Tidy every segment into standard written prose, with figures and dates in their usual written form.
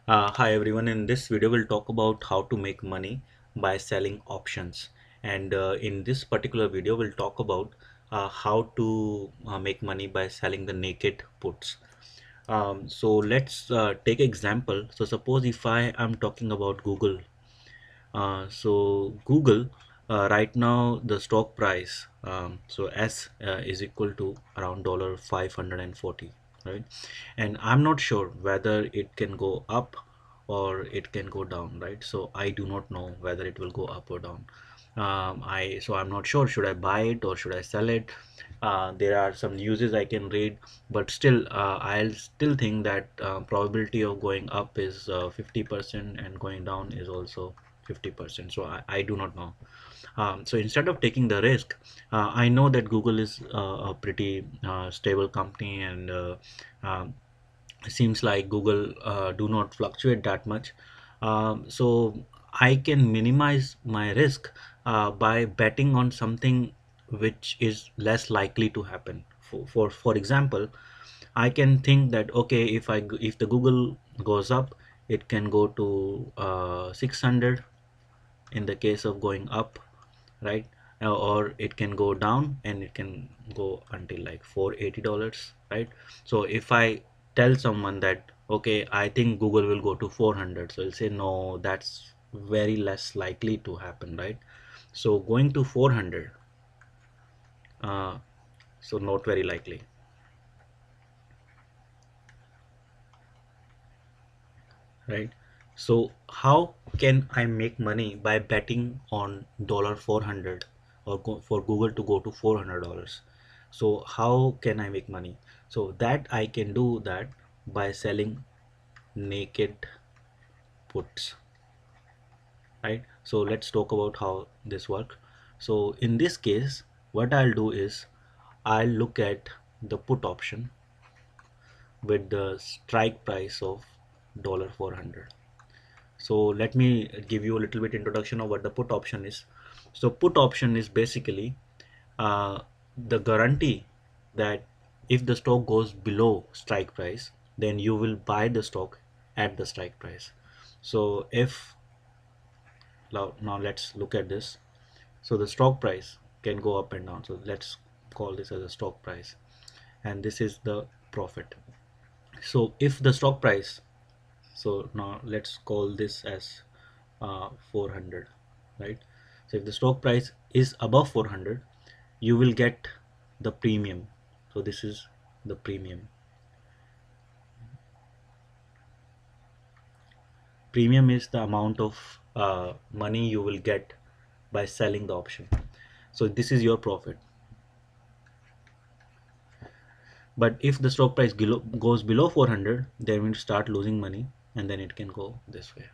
Hi everyone, in this video we'll talk about how to make money by selling options, and in this particular video we'll talk about how to make money by selling the naked puts. So let's take example. So suppose if I am talking about Google. So Google, right now the stock price, so S is equal to around dollar 540, right? And I'm not sure whether it can go up or it can go down, right? So I do not know whether it will go up or down. I'm not sure, should I buy it or should I sell it? There are some uses I can read, but still I'll still think that probability of going up is 50% and going down is also 50%. So I do not know. So instead of taking the risk, I know that Google is a pretty stable company, and seems like Google do not fluctuate that much. So I can minimize my risk by betting on something which is less likely to happen. For example, I can think that okay, if the Google goes up, it can go to 600 in the case of going up, right? Or it can go down and it can go until like $480, right? So if I tell someone that okay, I think Google will go to 400, so he'll say no, that's very less likely to happen, right? So going to 400, uh, so not very likely, right? So how can I make money by betting on dollar 400, or for Google to go to $400? So how can I make money? So that I can do that by selling naked puts, right? So let's talk about how this works. So in this case, what I'll do is I'll look at the put option with the strike price of dollar 400. So let me give you a little bit introduction of what the put option is. So put option is basically the guarantee that if the stock goes below strike price, then you will buy the stock at the strike price. So if now let's look at this. So the stock price can go up and down. So let's call this as a stock price, and this is the profit. So if the stock price, so now let's call this as 400, right? So if the stock price is above 400, you will get the premium. So this is the premium. Premium is the amount of money you will get by selling the option. So this is your profit. But if the stock price goes below 400, then we start losing money, and then it can go this way,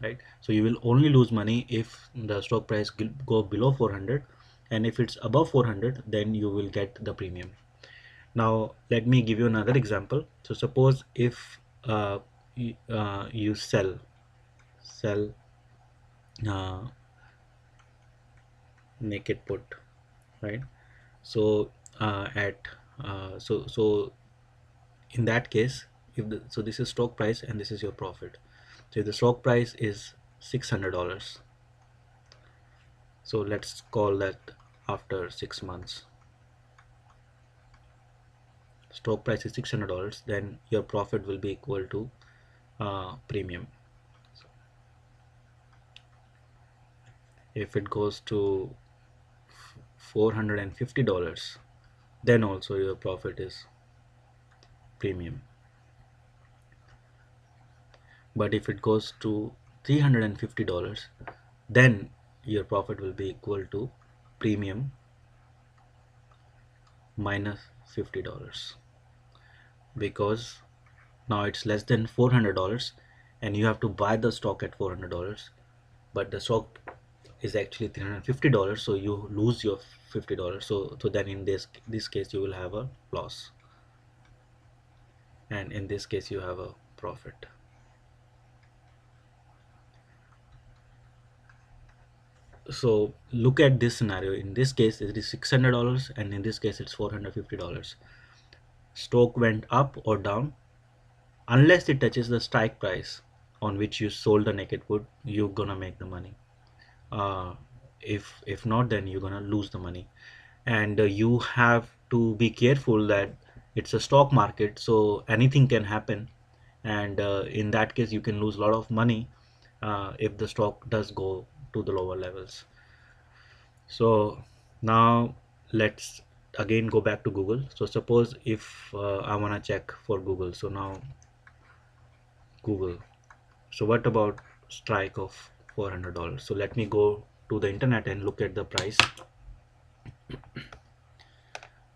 right? So you will only lose money if the stock price go below 400, and if it's above 400, then you will get the premium. Now let me give you another example. So suppose if you sell uh, naked put, right? So at so in that case, if so this is stock price and this is your profit. So if the stock price is $600, so let's call that after 6 months stock price is $600, then your profit will be equal to premium. If it goes to $450, then also your profit is premium. But if it goes to $350, then your profit will be equal to premium minus $50, because now it's less than $400 and you have to buy the stock at $400, but the stock is actually $350, so you lose your $50. So then in this case you will have a loss, and in this case you have a profit. So look at this scenario. In this case it is $600, and in this case it's $450. Stock went up or down unless it touches the strike price on which you sold the naked wood, you're gonna make the money. uh, if not, then you're gonna lose the money. And you have to be careful that it's a stock market, so anything can happen. And in that case you can lose a lot of money if the stock does go to the lower levels. So now let's again go back to Google. So suppose if I want to check for Google, so now Google. So what about strike of $400? So let me go to the internet and look at the price.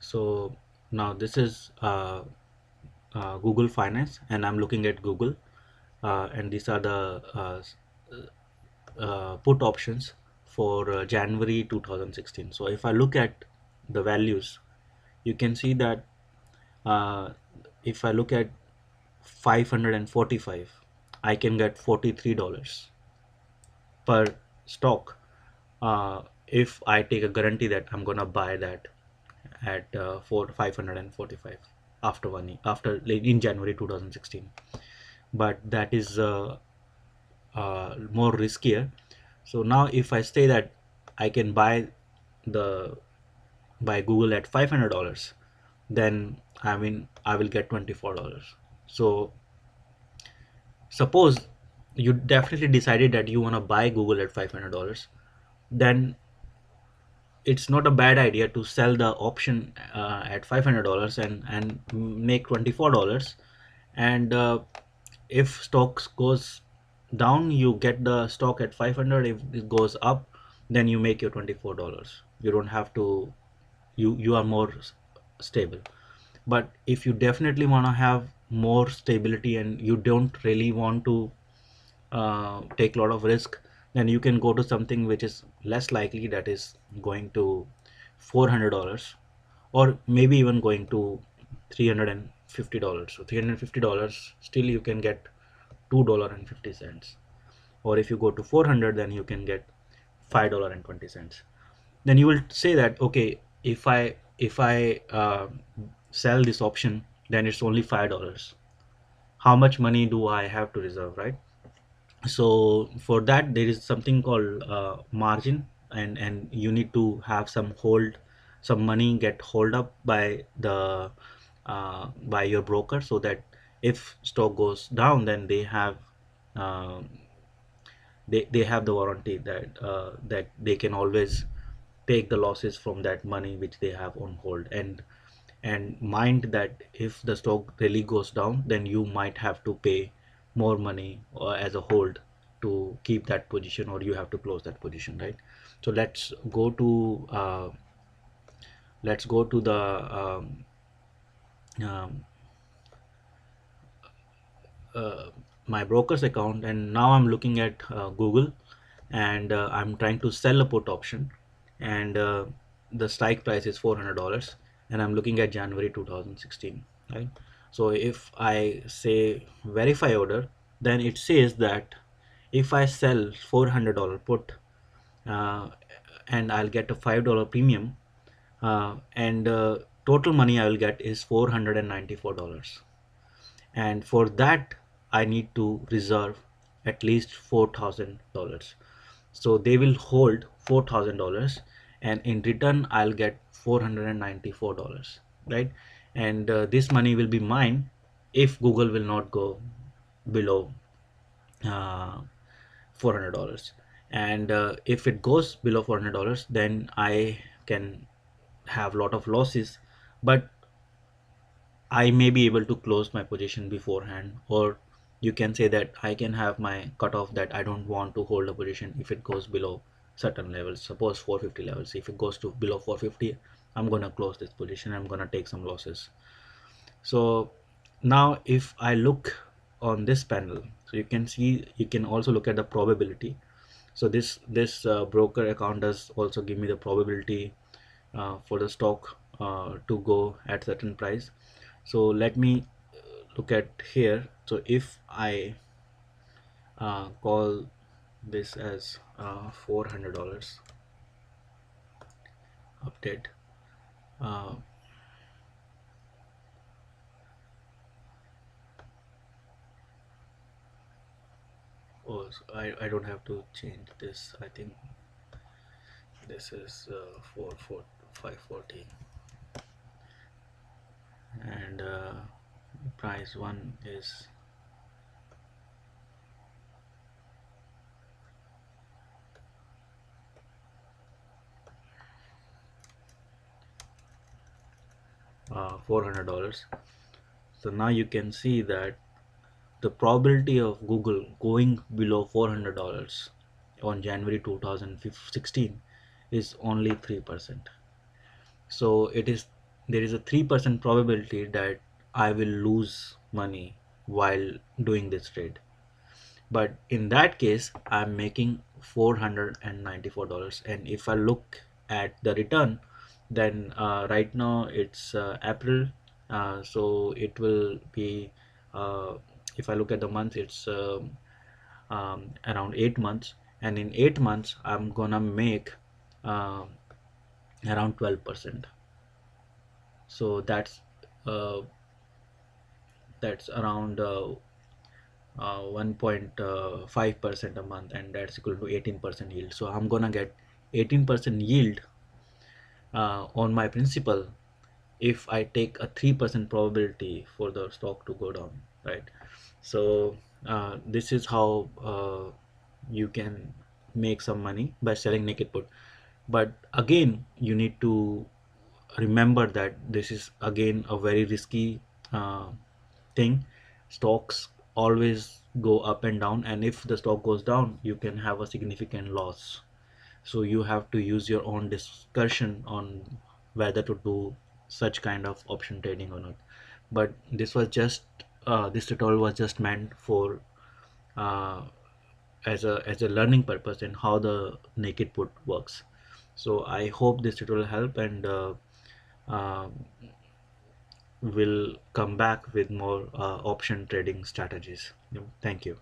So now this is Google Finance, and I'm looking at Google, and these are the put options for January 2016. So if I look at the values, you can see that uh, if I look at 545, I can get $43 per stock if I take a guarantee that I'm gonna buy that at 545 after 1 year, after like in January 2016. But that is more riskier. So now if I say that I can the buy Google at $500, then I mean I will get $24. So suppose you definitely decided that you want to buy Google at $500, then it's not a bad idea to sell the option at $500 and make $24. And if stocks goes down, you get the stock at 500. If it goes up, then you make your $24. You don't have to, you are more stable. But if you definitely want to have more stability and you don't really want to take a lot of risk, then you can go to something which is less likely, that is going to $400, or maybe even going to $350. So $350, still you can get $2.50. Or if you go to 400, then you can get $5.20. Then you will say that, okay, if I sell this option, then it's only $5. How much money do I have to reserve, right? So for that there is something called margin, and you need to have some money get hold up by the by your broker, so that if stock goes down, then um, they have the warranty that they can always take the losses from that money which they have on hold. And mind that if the stock really goes down, then you might have to pay more money as a hold to keep that position, or you have to close that position, right? So let's go to the um, uh, my broker's account, and now I'm looking at Google, and I'm trying to sell a put option, and the strike price is $400, and I'm looking at January 2016, right? So if I say verify order, then it says that if I sell $400 put, uh, and I'll get a $5 premium, and total money I will get is $494. And for that I need to reserve at least $4,000. So they will hold $4,000, and in return I'll get $494, right? And this money will be mine if Google will not go below uh, $400. And if it goes below $400, then I can have a lot of losses, but I may be able to close my position beforehand. Or you can say that I can have my cutoff, that I don't want to hold a position if it goes below certain levels, suppose 450 levels. If it goes to below 450, I'm gonna close this position, I'm gonna take some losses. So now if I look on this panel, so you can see, you can also look at the probability. So this broker account does also give me the probability for the stock to go at certain price. So let me look at here. So if I call this as $400 update, uh, Oh, so I don't have to change this. I think this is 540, and price one is 400 dollars. So now you can see that the probability of Google going below $400 on January 2016 is only 3%. So there is a 3% probability that I will lose money while doing this trade. But in that case, I'm making $494. And if I look at the return, then right now it's April, so it will be, uh, if I look at the month, it's around 8 months, and in 8 months I'm gonna make uh, around 12%. So uh, that's around 1.5% a month, and that's equal to 18% yield. So I'm gonna get 18% yield on my principal if I take a 3% probability for the stock to go down, right? So this is how you can make some money by selling naked put. But again, you need to remember that this is again a very risky uh, thing. Stocks always go up and down, and if the stock goes down, you can have a significant loss. So you have to use your own discussion on whether to do such kind of option trading or not. But this tutorial was just meant for uh, as a learning purpose and how the naked put works. So I hope this tutorial help, and uh, will come back with more option trading strategies. Thank you.